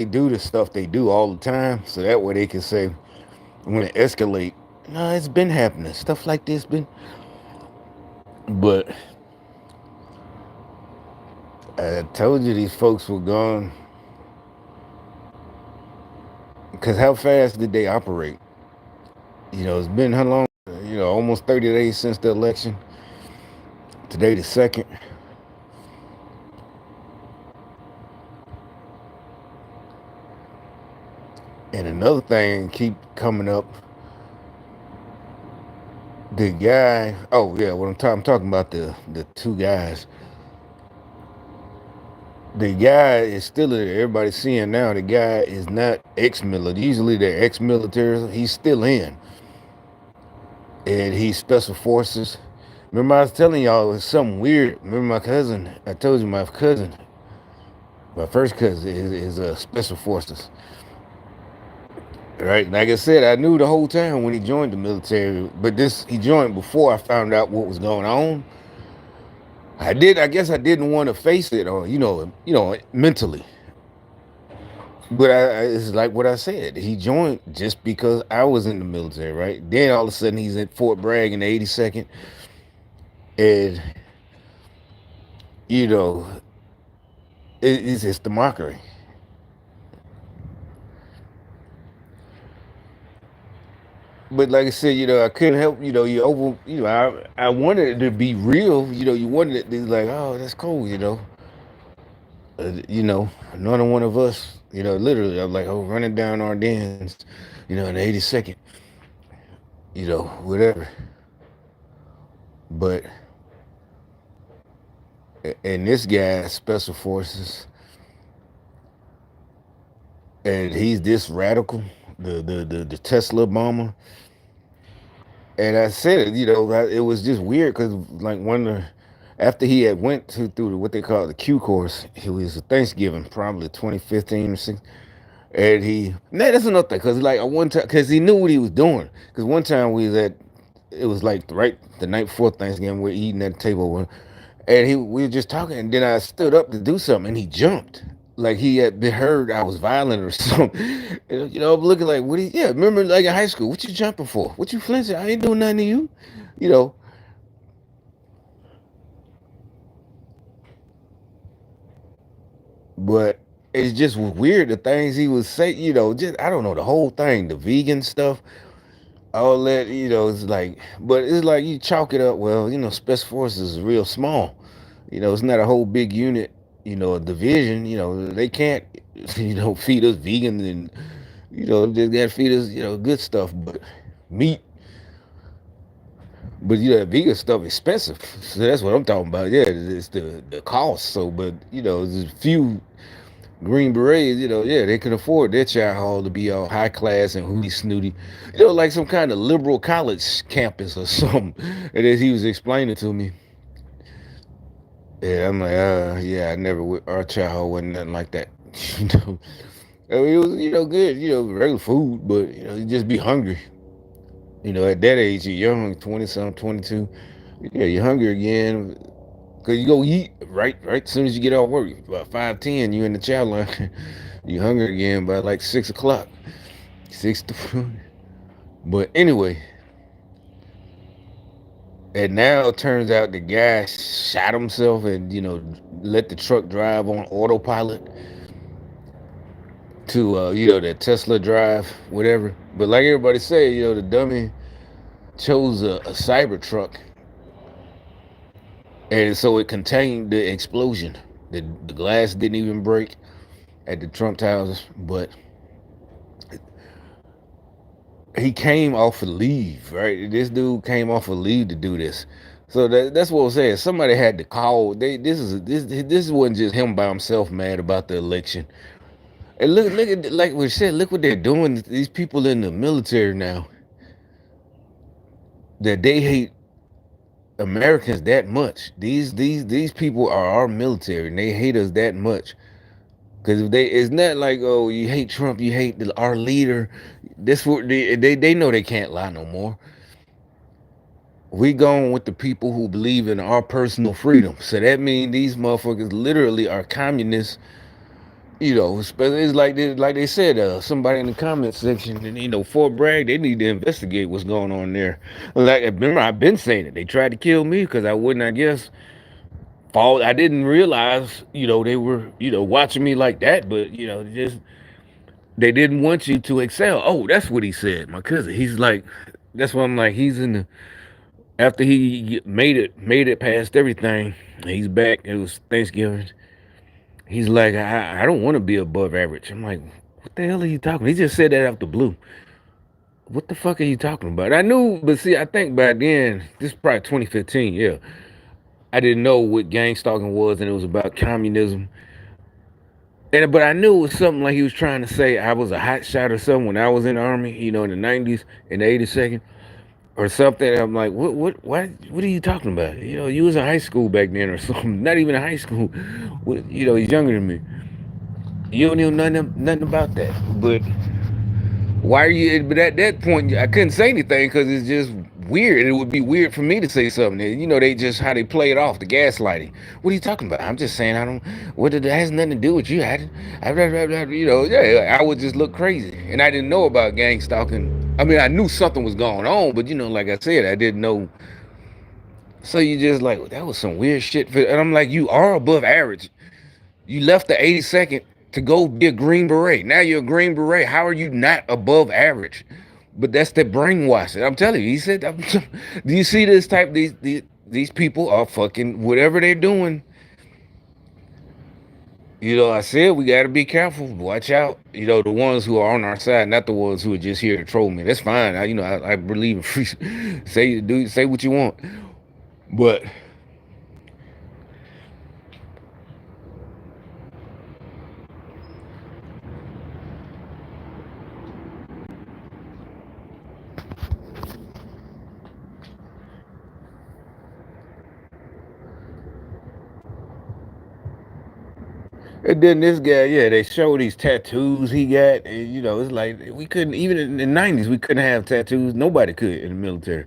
they do the stuff they do all the time, so that way they can say when it escalate, no, it's been happening. Stuff like this been, but I told you these folks were gone because how fast did they operate? It's been how long? Almost 30 days since the election. Today the second. And another thing keep coming up. The guy. Oh yeah, what I'm talking about the two guys. The guy is still everybody's seeing now. The guy is not ex-military. Usually they're ex-military. He's still in, and he's special forces. Remember I was telling y'all it was something weird. Remember my cousin? I told you my cousin, my first cousin is special forces. Right, like I said, I knew the whole time when he joined the military, but he joined before I found out what was going on. I guess I didn't want to face it, or mentally. But it's like what I said. He joined just because I was in the military, right? Then all of a sudden he's at Fort Bragg in the 82nd, and you know, it's just the mockery. But like I said, I couldn't help. I wanted it to be real. You wanted it to be like, oh, that's cool. None of one of us. Literally, I'm like, oh, running down Ardennes, in the 82nd, whatever. But and this guy, special forces, and he's this radical, the Tesla bomber. And I said it, it was just weird because like after he had went through what they call the Q course, it was Thanksgiving, probably 2015 or 6. And that's another thing because like one time, because he knew what he was doing. Because one time it was like right the night before Thanksgiving, we're eating at the table, and we were just talking, and then I stood up to do something, and he jumped. Like he had been heard I was violent or something. And, I'm looking like, yeah, remember like in high school, what you jumping for? What you flinching? I ain't doing nothing to you. You know, but it's just weird the things he was saying, just, I don't know, the whole thing, the vegan stuff, all that, it's like, but it's like you chalk it up, well, Special Forces is real small. It's not a whole big unit, a division, they can't, feed us vegan and, just gotta feed us, good stuff, but meat. But vegan stuff expensive, so that's what I'm talking about. Yeah, it's the cost. So, but there's a few Green Berets. Yeah, they can afford their child hall to be all high class and hooty snooty, like some kind of liberal college campus or something. And as he was explaining to me, yeah, I'm like, yeah, our child hall wasn't nothing like that. you know, I mean, it was good, regular food, but you just be hungry. At that age, you're young, 20 something, 22. Yeah, you're hungry again. Cause you go eat right as soon as you get off work. About 5:10, you in the chow line. You hungry again by like 6 o'clock. 6 to But anyway, and now it turns out the guy shot himself and let the truck drive on autopilot to that Tesla drive, whatever. But like everybody say, the dummy chose a Cybertruck, and so it contained the explosion. The glass didn't even break at the Trump Towers, but he came off of leave, right? This dude came off of leave to do this. So that's what I'm saying. Somebody had to call. This wasn't just him by himself mad about the election. And look at like we said, look what they're doing. These people in the military now, that they hate Americans that much. These people are our military, and they hate us that much. Because if it's not like, oh, you hate Trump, you hate our leader. This what they know they can't lie no more. We going with the people who believe in our personal freedom. So that means these motherfuckers literally are communists It's like they said, somebody in the comment section, and Fort Bragg, they need to investigate what's going on there. Like, remember, I've been saying it. They tried to kill me because I wouldn't, I guess, fall. I didn't realize, they were, watching me like that, but just they didn't want you to excel. Oh, that's what he said. My cousin, he's like, that's what I'm like. He's in the after he made it past everything. He's back. It was Thanksgiving. He's like, I don't want to be above average. I'm like, what the hell are you talking? He just said that out the blue. What the fuck are you talking about? I knew, but see, I think back then, this is probably 2015. Yeah, I didn't know what gang stalking was, and it was about communism. But I knew it was something like he was trying to say I was a hot shot or something when I was in the army, in the 90s, in the 82nd or something. I'm like, what are you talking about? You was in high school back then or something. Not even in high school. He's younger than me. You don't know nothing about that. But why are you? But at that point, I couldn't say anything because it's just weird. It would be weird for me to say something. They just how they play it off, the gaslighting. What are you talking about? I'm just saying I don't. What it has nothing to do with you. Yeah, I would just look crazy, and I didn't know about gang stalking. I mean, I knew something was going on, but like I said, I didn't know. So you just like that was some weird shit. And I'm like, you are above average. You left the 82nd to go be a Green Beret. Now you're a Green Beret. How are you not above average? But that's the brainwashing. I'm telling you. He said, "Do you see this type? These people are fucking whatever they're doing." I said we got to be careful. Watch out. The ones who are on our side, not the ones who are just here to troll me. That's fine. I believe in free. Say what you want, but and then this guy, yeah, they show these tattoos he got, and it's like we couldn't even in the 90s we couldn't have tattoos. Nobody could in the military.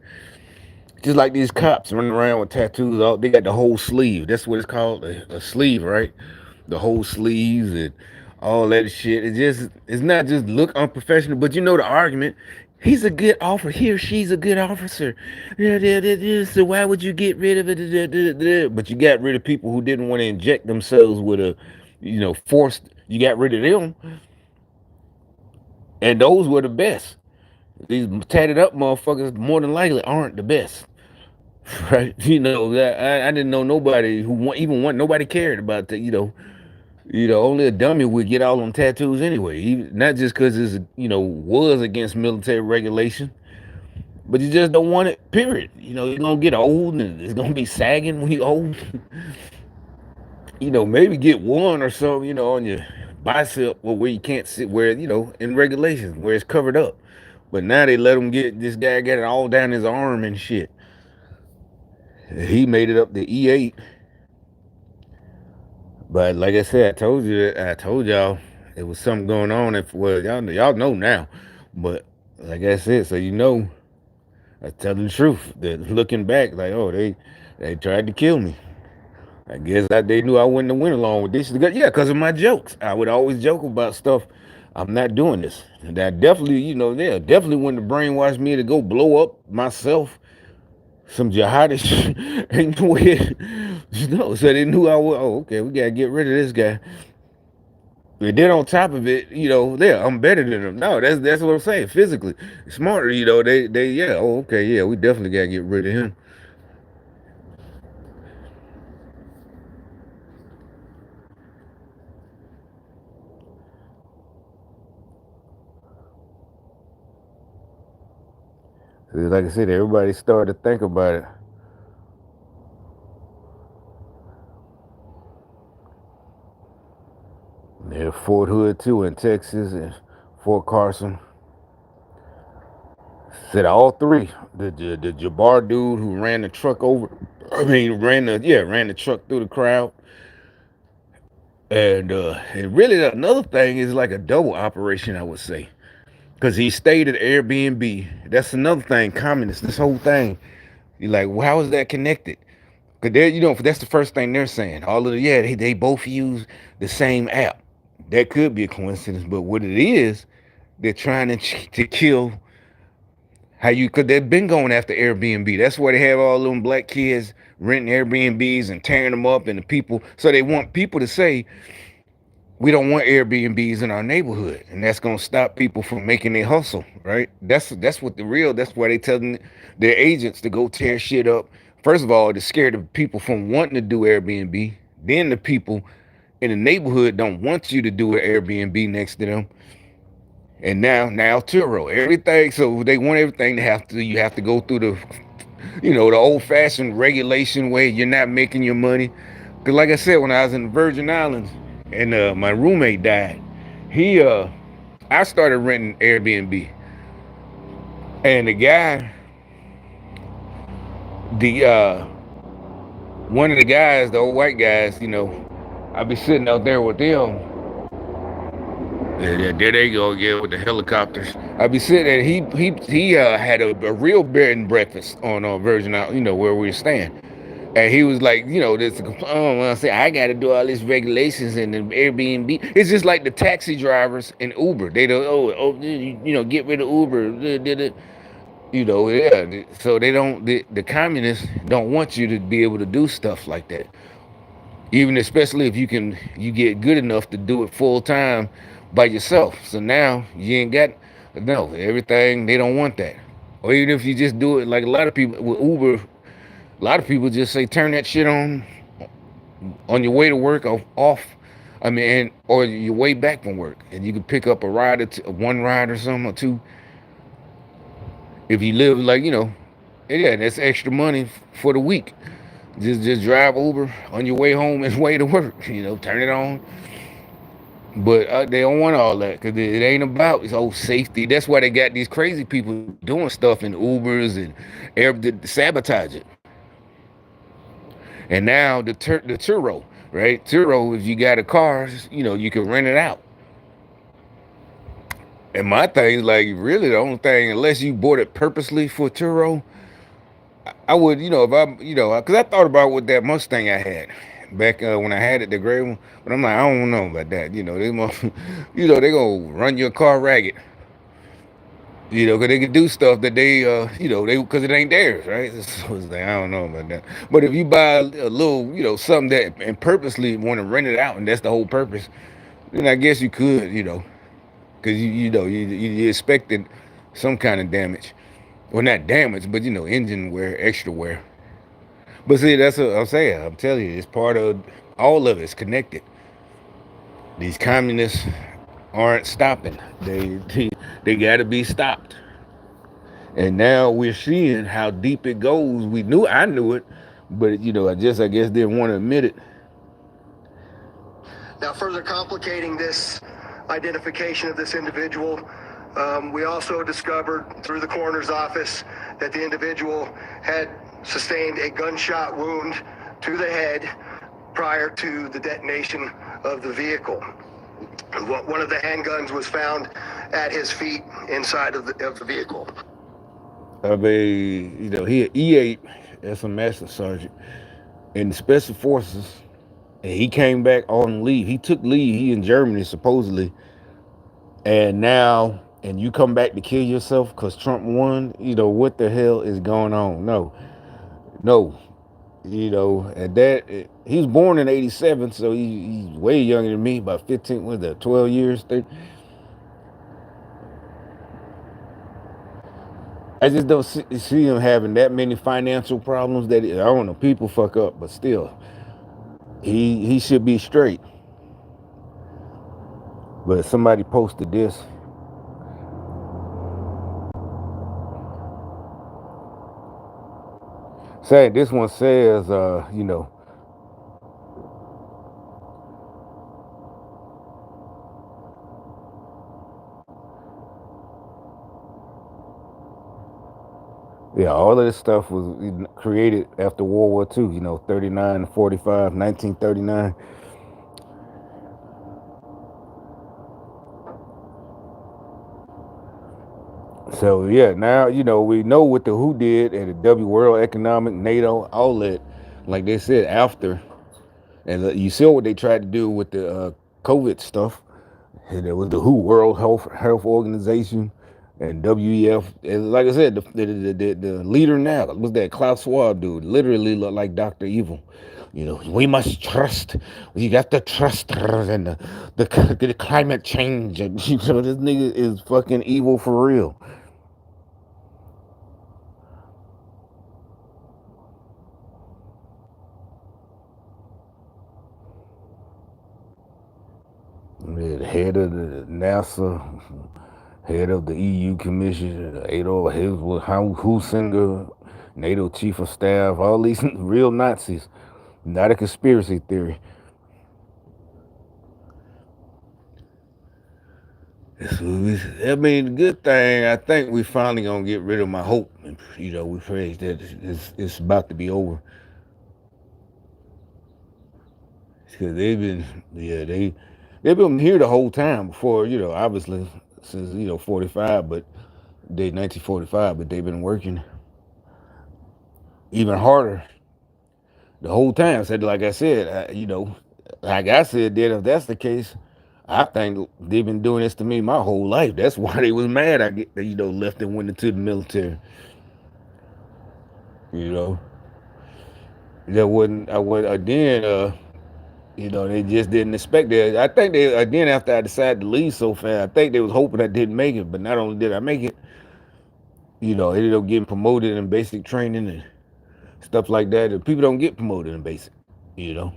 Just like these cops running around with tattoos, they got the whole sleeve. That's what it's called, a sleeve, right? The whole sleeves and all that shit. It's not just look unprofessional, but the argument. He's a good officer. He or she's a good officer. So why would you get rid of it? But you got rid of people who didn't want to inject themselves with forced. You got rid of them, and those were the best. These tatted up motherfuckers more than likely aren't the best. Right? I didn't know nobody who even want nobody cared about that. Only a dummy would get all them tattoos anyway. Not just because it's was against military regulation, but you just don't want it. Period. You're gonna get old and it's gonna be sagging when you're old. Maybe get one or something. On your bicep where you can't sit where in regulations where it's covered up. But now they let him get this guy got it all down his arm and shit. He made it up to E8. But like I said, I told y'all it was something going on. If well, y'all know now. But like I said, so I tell the truth. That looking back, like they tried to kill me. I guess they knew I wouldn't have went along with this. Yeah, because of my jokes. I would always joke about stuff. I'm not doing this. And I definitely, they definitely wouldn't have brainwashed me to go blow up myself. Some jihadists ain't no way. So they knew I would. Oh, okay, we gotta get rid of this guy. And then on top of it, I'm better than them. No, that's what I'm saying. Physically smarter, they yeah. Oh, okay, yeah, we definitely gotta get rid of him. Like I said, everybody started to think about it. Yeah, Fort Hood too in Texas and Fort Carson. Said all three. The Jabbar dude who ran the truck over. I mean, ran the truck through the crowd. And really another thing is like a double operation, I would say, because he stayed at Airbnb. That's another thing. Communist. This whole thing. You're like, well, how is that connected? Because that's the first thing they're saying. All of the they both use the same app. That could be a coincidence, but what it is, they're trying to kill how you, because they've been going after Airbnb. That's why they have all them black kids renting Airbnbs and tearing them up, and the people. So they want people to say we don't want Airbnbs in our neighborhood, and that's gonna stop people from making their hustle. Right? That's what the real. That's why they telling their agents to go tear shit up. First of all, to scare the people from wanting to do Airbnb. Then the people in the neighborhood don't want you to do an Airbnb next to them. And now Turo, everything. So they want everything to have to. You have to go through the old fashioned regulation way. You're not making your money. Cause like I said, when I was in the Virgin Islands and my roommate died, he I started renting Airbnb, and the guy, the one of the guys, the old white guys, I'd be sitting out there with them. Yeah, there they go again with the helicopters. I be sitting there. He had a real bed and breakfast on Virgin Island, where we were staying, and he was like, this. Oh, I say I got to do all these regulations and the Airbnb. It's just like the taxi drivers in Uber. They don't. Get rid of Uber. Did it. Yeah. So they don't. The communists don't want you to be able to do stuff like that. Even especially if you get good enough to do it full time by yourself. So now you ain't got no everything. They don't want that. Or even if you just do it like a lot of people with Uber, a lot of people just say turn that shit on your way to work or off. I mean, or your way back from work, and you can pick up a ride or one ride or something or two. If you live like yeah, that's extra money for the week. Just drive Uber on your way home and way to work. Turn it on. But they don't want all that because it ain't about safety. That's why they got these crazy people doing stuff in Ubers and air to sabotage it. And now the Turo, right? Turo, if you got a car, you can rent it out. And my thing is like really the only thing, unless you bought it purposely for Turo, I would, if because I thought about what that Mustang I had back when I had it, the gray one. But I'm like, I don't know about that. They gonna run your car ragged. Because they can do stuff that because it ain't theirs, right? So it's like, I don't know about that. But if you buy a little, something that and purposely want to rent it out, and that's the whole purpose, then I guess you could, because you expected some kind of damage. Well, not damage, but engine wear, extra wear. But see, that's what I'm saying. I'm telling you, it's part of all of it's connected. These communists aren't stopping. They got to be stopped. And now we're seeing how deep it goes. I knew it, but I guess didn't want to admit it. Now, further complicating this identification of this individual, we also discovered through the coroner's office that the individual had sustained a gunshot wound to the head prior to the detonation of the vehicle. One of the handguns was found at his feet inside of the vehicle. I mean, he an E8 as a master sergeant in the special forces, and he came back on leave. He took leave. He in Germany supposedly, and now you come back to kill yourself because Trump won. What the hell is going on? No. And that he was born in '87, so he's way younger than me, about 15, was that 12 years? 30. I just don't see him having that many financial problems. That I don't know, people fuck up, but still, he should be straight. But somebody posted this. Saying this one says, yeah, all of this stuff was created after World War II, 39, 45, 1939. So yeah, now we know what the WHO did and the W World Economic, NATO, all that. Like they said after, and you saw what they tried to do with the COVID stuff. And there was the WHO, World Health Organization, and WEF. And like I said, the leader now was that Klaus Schwab dude. Literally looked like Dr. Evil. You know, we must trust. We got to trust and the climate change. And, you know, this nigga is fucking evil for real. The head of the NASA, head of the EU Commission, Adolf Husinger, NATO Chief of Staff, all these real Nazis. Not a conspiracy theory. I mean, the good thing, I think we finally gonna get rid of my hope. You know, we pray that it's about to be over. Because they've been here the whole time before, you know, obviously since, you know, 45, but 1945, but they've been working even harder the whole time. So like I said, you know, like I said, then if that's the case, I think they've been doing this to me my whole life. That's why they was mad. I get, you know, left and went into the military. You know, that wasn't. I would then. You know, they just didn't expect that. I think they again after I decided to leave so fast. I think they was hoping I didn't make it, but not only did I make it, you know, I ended up getting promoted in basic training and stuff like that. And people don't get promoted in basic, you know.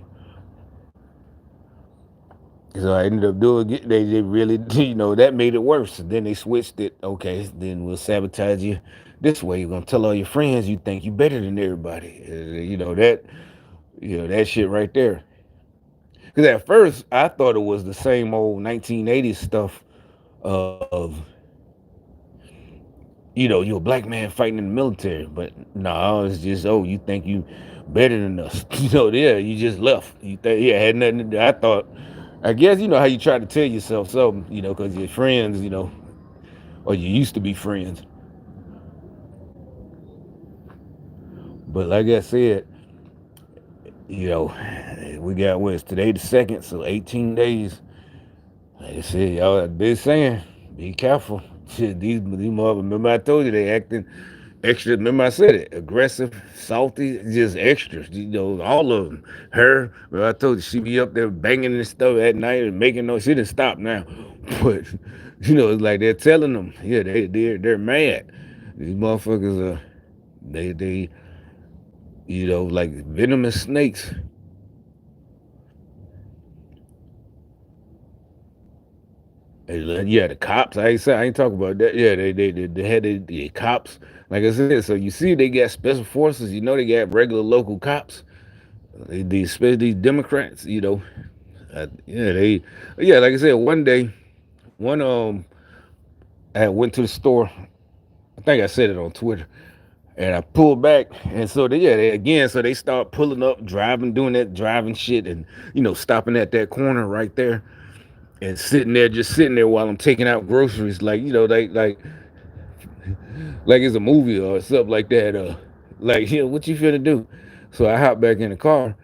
So I ended up doing it. They really, you know, that made it worse. And then they switched it. Okay, then we'll sabotage you this way. You're gonna tell all your friends you think you better than everybody. You know that shit right there. Because at first I thought it was the same old 1980s stuff of, you know, you're a black man fighting in the military, but no, it's just, oh, you think you better than us. You know, yeah, you just left. You think, yeah, had nothing to do. I thought, I guess, you know, how you try to tell yourself something, you know, because your friends, you know, or you used to be friends. But like I said, you know, we got what's today the 2nd, so 18 days. Like I said, y'all been saying, be careful. Shit, these motherfuckers, remember I told you they acting extra. Remember I said it, aggressive, salty, just extra. You know, all of them. Her, well, I told you she be up there banging and stuff at night and making no. She didn't stop now, but you know, it's like they're telling them, yeah, they're mad. These motherfuckers are, they, you know, like venomous snakes. Yeah, the cops. I ain't talking about that. Yeah, they had the cops. Like I said, so you see, they got special forces. You know, they got regular local cops. These Democrats. You know, yeah. Like I said, one day, one I went to the store. I think I said it on Twitter, and I pulled back, and so they again, so they start pulling up, driving, doing that driving shit, and you know, stopping at that corner right there and sitting there, just sitting there while I'm taking out groceries, like you know, like it's a movie or something like that. Like, yeah, what you finna do? So I hop back in the car,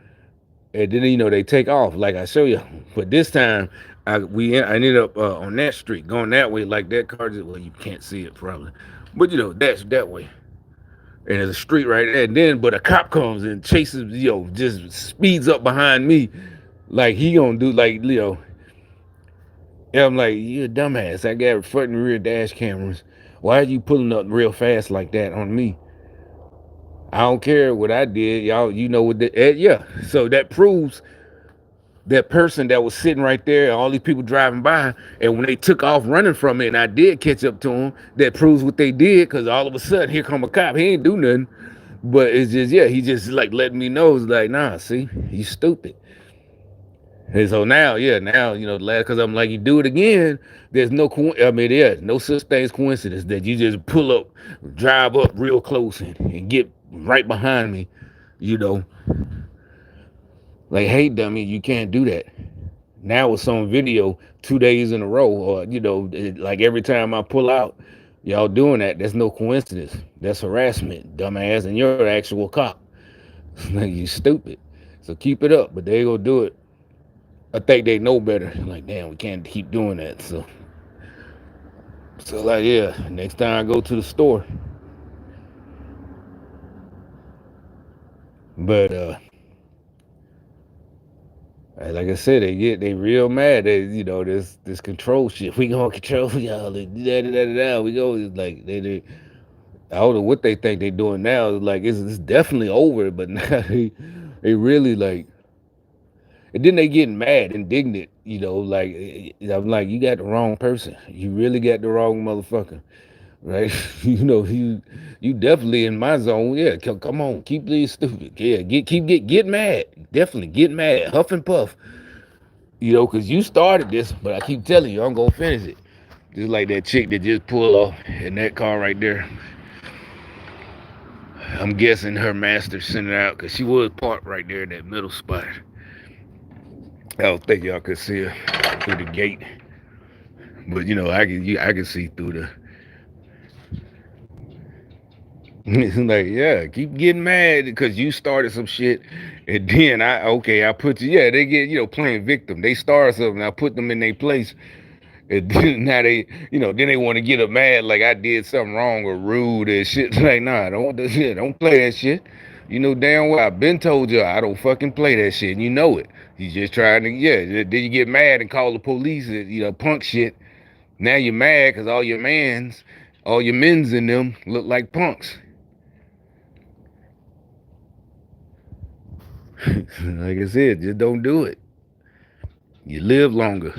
and then you know they take off, like I show you. But this time, I ended up on that street, going that way, like that car. Just, well, you can't see it probably, but you know that's that way. And there's a street right there. And then, but a cop comes and chases, you know, just speeds up behind me, like he gonna do, like you know. And I'm like, you a dumbass. I got front and rear dash cameras. Why are you pulling up real fast like that on me? I don't care what I did, y'all. You know what? Yeah. So that proves that person that was sitting right there, and all these people driving by, and when they took off running from it, and I did catch up to them, that proves what they did. Because all of a sudden, here come a cop. He ain't do nothing, but it's just yeah, he just like letting me know. It's like, nah, see, you stupid. And so now, yeah, now you know, because I'm like, you do it again. There's no, I mean, yeah, no such thing as coincidence that you just pull up, drive up real close, and get right behind me. You know, like, hey, dummy, you can't do that. Now it's on video 2 days in a row, or you know, like every time I pull out, y'all doing that. That's no coincidence. That's harassment, dumbass, and you're an actual cop. Like you stupid. So keep it up, but they gonna do it. I think they know better. Like, damn, we can't keep doing that. So like, yeah, next time I go to the store. But like I said, they real mad. This control shit. We gonna control y'all. We go like they I don't know what they think they doing now. Like it's definitely over. But now they really like. And then they getting mad, indignant. I'm like, you got the wrong person. You really got the wrong motherfucker, right? You definitely in my zone. Yeah, come on, keep being stupid. Yeah, get mad. Definitely get mad, huff and puff. Because you started this, but I keep telling you, I'm gonna finish it. Just like that chick that just pulled off in that car right there. I'm guessing her master sent her out because she was parked right there in that middle spot. I don't think y'all could see her through the gate, but I can see through the. It's like, yeah, keep getting mad because you started some shit, and then I put you. Yeah, they get playing victim. They start something, I put them in their place, and then now then they want to get up mad like I did something wrong or rude and shit. Like, nah, don't play that shit. You know damn well I've been told you I don't fucking play that shit, and you know it. You just trying to, yeah. Then you get mad and call the police, and punk shit. Now you're mad because all your men's in them look like punks. Like I said, just don't do it. You live longer.